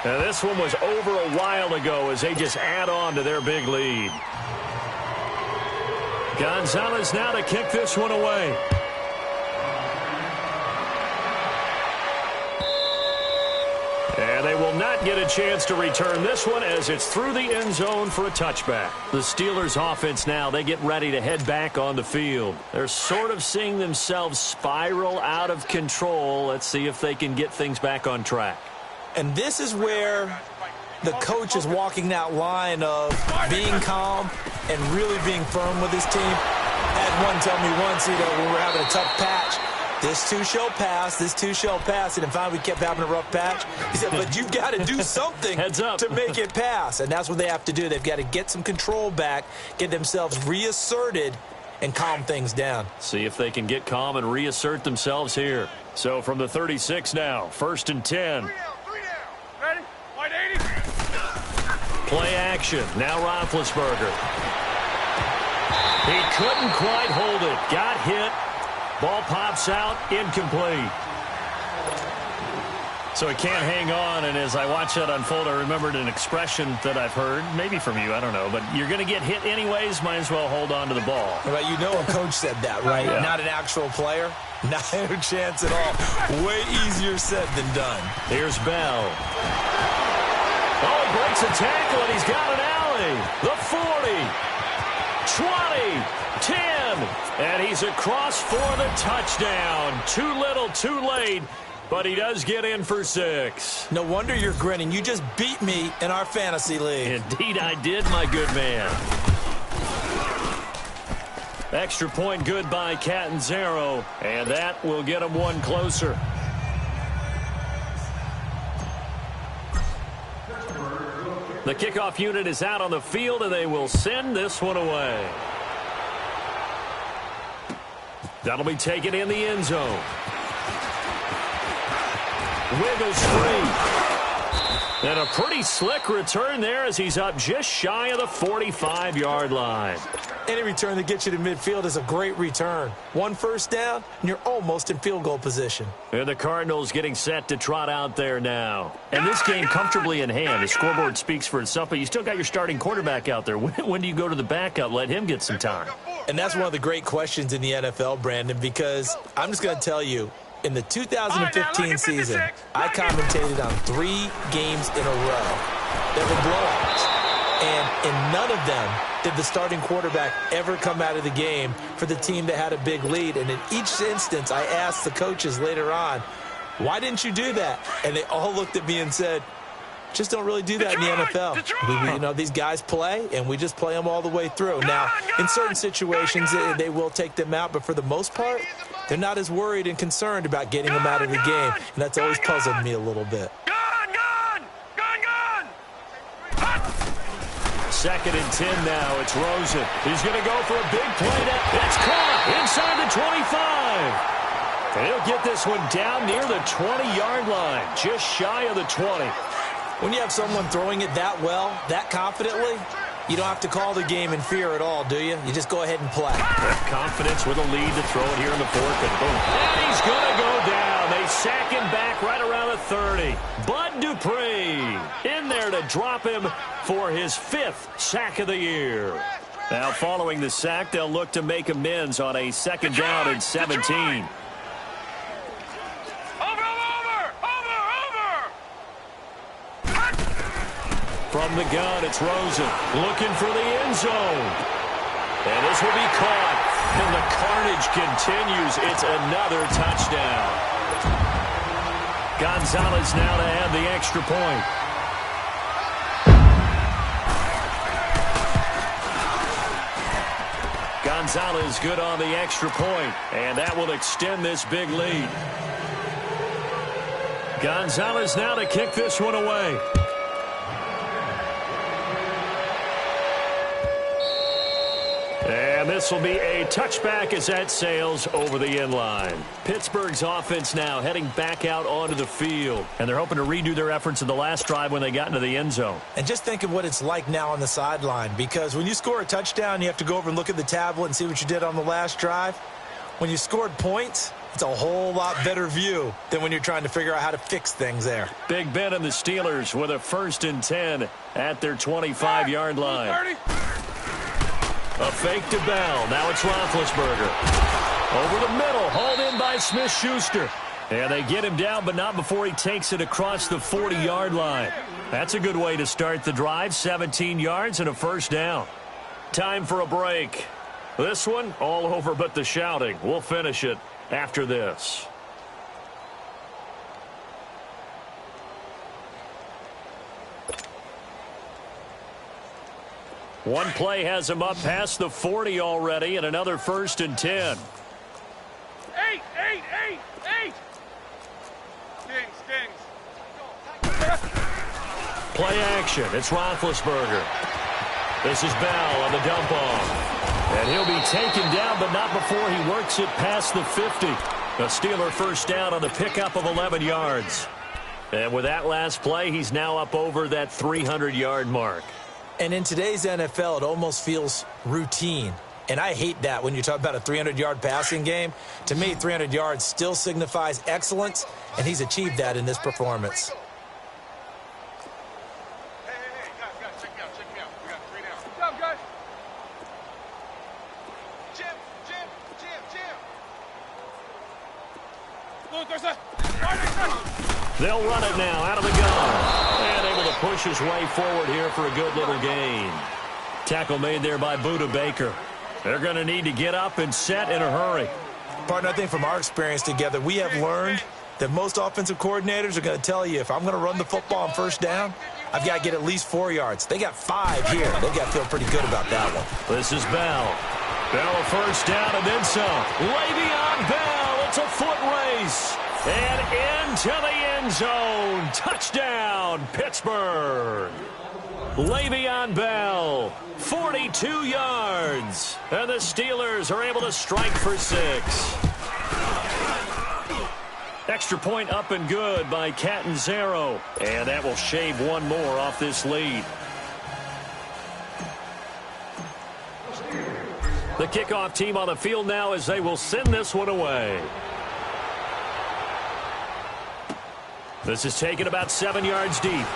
Now this one was over a while ago as they just add on to their big lead. Gonzalez now to kick this one away. And they will not get a chance to return this one as it's through the end zone for a touchback. The Steelers offense now, they get ready to head back on the field. They're sort of seeing themselves spiral out of control. Let's see if they can get things back on track. And this is where the coach is walking that line of being calm and really being firm with his team. I had one tell me once, when we were having a tough patch, this too shall pass, this too shall pass. And finally we kept having a rough patch. He said, but you've got to do something to make it pass. And that's what they have to do. They've got to get some control back, get themselves reasserted, and calm things down. See if they can get calm and reassert themselves here. So from the 36 now, 1st and 10. 3 down. Ready? Wide 80. Play action. Now Roethlisberger. He couldn't quite hold it. Got hit. Ball pops out, incomplete. So he can't hang on, and as I watch that unfold, I remembered an expression that I've heard, maybe from you, I don't know, but you're going to get hit anyways, might as well hold on to the ball. Right, you know a coach said that, right? Yeah. Not an actual player. Not a chance at all. Way easier said than done. Here's Bell. Oh, he breaks a tackle, and he's got an alley. The 40, 20, 10, and he's across for the touchdown. Too little, too late, but he does get in for 6. No wonder you're grinning. You just beat me in our fantasy league. Indeed I did, my good man. Extra point good by Catanzaro, and that will get him one closer. The kickoff unit is out on the field, and they will send this one away. That'll be taken in the end zone. Wiggles free. And a pretty slick return there as he's up just shy of the 45-yard line. Any return that gets you to midfield is a great return. 1 first down, and you're almost in field goal position. And the Cardinals getting set to trot out there now. And this game comfortably in hand. The scoreboard speaks for itself, but you still got your starting quarterback out there. When do you go to the backup? Let him get some time. And that's one of the great questions in the NFL, Brandon, because I'm just going to tell you, in the 2015 season, I commentated on 3 games in a row that were blowouts. And in none of them did the starting quarterback ever come out of the game for the team that had a big lead. And in each instance, I asked the coaches later on, why didn't you do that? And they all looked at me and said, just don't really do that in the NFL. You know, these guys play, and we just play them all the way through. Now, in certain situations, they will take them out, but for the most part, they're not as worried and concerned about getting them out of the game, and that's always puzzled me a little bit. Second and 10 now. It's Rosen. He's going to go for a big play now. It's caught inside the 25. And he'll get this one down near the 20-yard line, just shy of the 20. When you have someone throwing it that well, that confidently, you don't have to call the game in fear at all, do you? You just go ahead and play. Confidence with a lead to throw it here in the fourth, and boom. And he's going to go down. They sack him back right around the 30. Bud Dupree in there to drop him for his 5th sack of the year. Now, following the sack, they'll look to make amends on a second down and 17. From the gun, it's Rosen looking for the end zone. And this will be caught. And the carnage continues. It's another touchdown. Gonzalez now to add the extra point. Gonzalez good on the extra point, and that will extend this big lead. Gonzalez now to kick this one away. And this will be a touchback as that sails over the end line. Pittsburgh's offense now heading back out onto the field. And they're hoping to redo their efforts in the last drive when they got into the end zone. And just think of what it's like now on the sideline, because when you score a touchdown, you have to go over and look at the tablet and see what you did on the last drive. When you scored points, it's a whole lot better view than when you're trying to figure out how to fix things there. Big Ben and the Steelers with a 1st and 10 at their 25-yard line. 30. A fake to Bell. Now it's Roethlisberger. Over the middle. Hauled in by Smith-Schuster. And they get him down, but not before he takes it across the 40-yard line. That's a good way to start the drive. 17 yards and a 1st down. Time for a break. This one, all over but the shouting. We'll finish it after this. One play has him up past the 40 already, and another 1st and 10. 8. Stings. Play action. It's Roethlisberger. This is Bell on the dump off. And he'll be taken down, but not before he works it past the 50. A Steeler 1st down on the pickup of 11 yards. And with that last play, he's now up over that 300-yard mark. And in today's NFL, it almost feels routine. And I hate that when you talk about a 300-yard passing game. To me, 300 yards still signifies excellence, and he's achieved that in this performance. Hey, guys, check me out. We got 3 down. Good job, guys. Jim. Look, there's a... They'll run it now out of the gun. And able to push his way forward here for a good little gain. Tackle made there by Buda Baker. They're going to need to get up and set in a hurry. Partner, I think from our experience together, we have learned that most offensive coordinators are going to tell you, if I'm going to run the football on first down, I've got to get at least 4 yards. They got 5 here. They've got to feel pretty good about that one. This is Bell. Bell first down and then some. Le'Veon Bell. It's a foot race. And into the end zone. Touchdown, Pittsburgh. Le'Veon Bell, 42 yards. And the Steelers are able to strike for 6. Extra point up and good by Catanzaro. And that will shave one more off this lead. The kickoff team on the field now as they will send this one away. This is taken about 7 yards deep.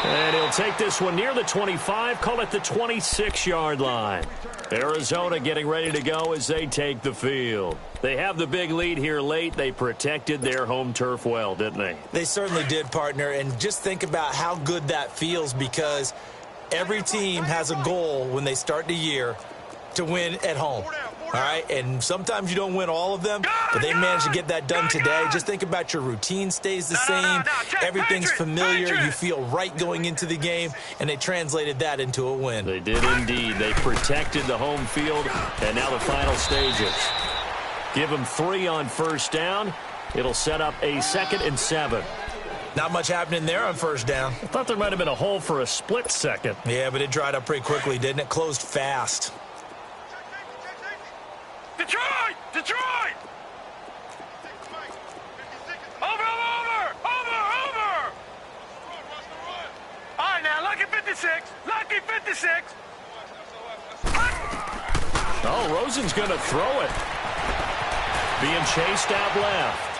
And he'll take this one near the 25, call it the 26-yard line. Arizona getting ready to go as they take the field. They have the big lead here late. They protected their home turf well, didn't they? They certainly did, partner. And just think about how good that feels, because every team has a goal when they start the year to win at home. All right, and sometimes you don't win all of them, but they managed to get that done today. Just think about your routine stays the same. Everything's familiar. You feel right going into the game, and they translated that into a win. They did indeed. They protected the home field, and now the final stages. Give them 3 on first down. It'll set up a 2nd and 7. Not much happening there on first down. I thought there might have been a hole for a split second. Yeah, but it dried up pretty quickly, didn't it? Closed fast. Detroit! Over! All right, now, lucky 56. Oh, Rosen's going to throw it. Being chased out left.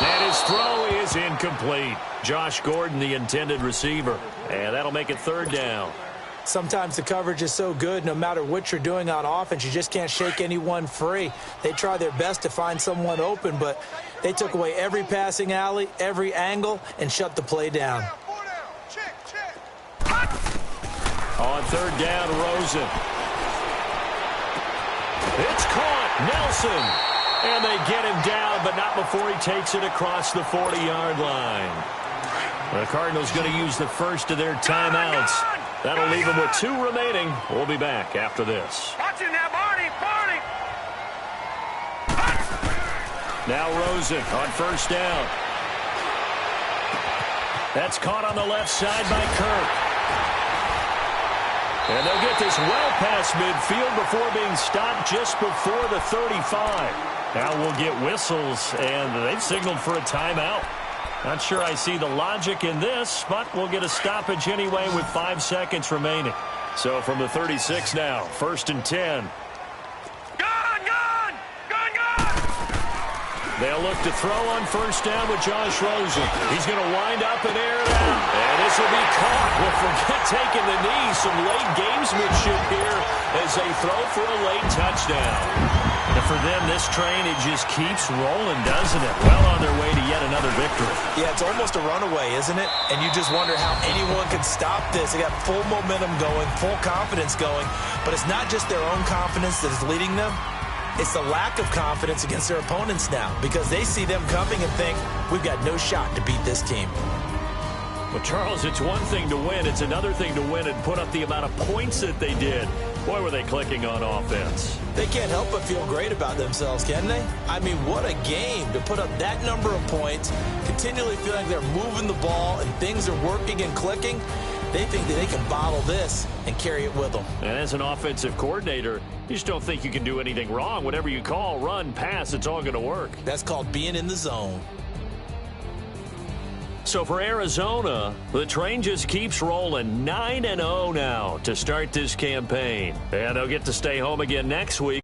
And his throw is incomplete. Josh Gordon, the intended receiver. And that'll make it 3rd down. Sometimes the coverage is so good, no matter what you're doing on offense, you just can't shake anyone free. They try their best to find someone open, but they took away every passing alley, every angle, and shut the play down. On 3rd down, Rosen. It's caught. Nelson. And they get him down, but not before he takes it across the 40-yard line. The Cardinals going to use the first of their timeouts. That'll leave them with 2 remaining. We'll be back after this. Watch it now, Barney! Now Rosen on first down. That's caught on the left side by Kirk. And they'll get this well past midfield before being stopped just before the 35. Now we'll get whistles, and they've signaled for a timeout. Not sure I see the logic in this, but we'll get a stoppage anyway with 5 seconds remaining. So from the 36 now, 1st and 10. They'll look to throw on first down with Josh Rosen. He's going to wind up and air it out. And this will be caught. Well, forget taking the knee. Some late gamesmanship here as they throw for a late touchdown. And for them, this train, it just keeps rolling, doesn't it? Well on their way to yet another victory. Yeah, it's almost a runaway, isn't it? And you just wonder how anyone could stop this. They got full momentum going, full confidence going. But it's not just their own confidence that is leading them. It's the lack of confidence against their opponents now, because they see them coming and think, we've got no shot to beat this team. Well, Charles, it's one thing to win. It's another thing to win and put up the amount of points that they did. Boy, were they clicking on offense. They can't help but feel great about themselves, can they? I mean, what a game to put up that number of points, continually feeling like they're moving the ball and things are working and clicking. They think that they can bottle this and carry it with them. And as an offensive coordinator, you just don't think you can do anything wrong. Whatever you call, run, pass, it's all going to work. That's called being in the zone. So for Arizona, the train just keeps rolling 9-0 now to start this campaign. And they'll get to stay home again next week.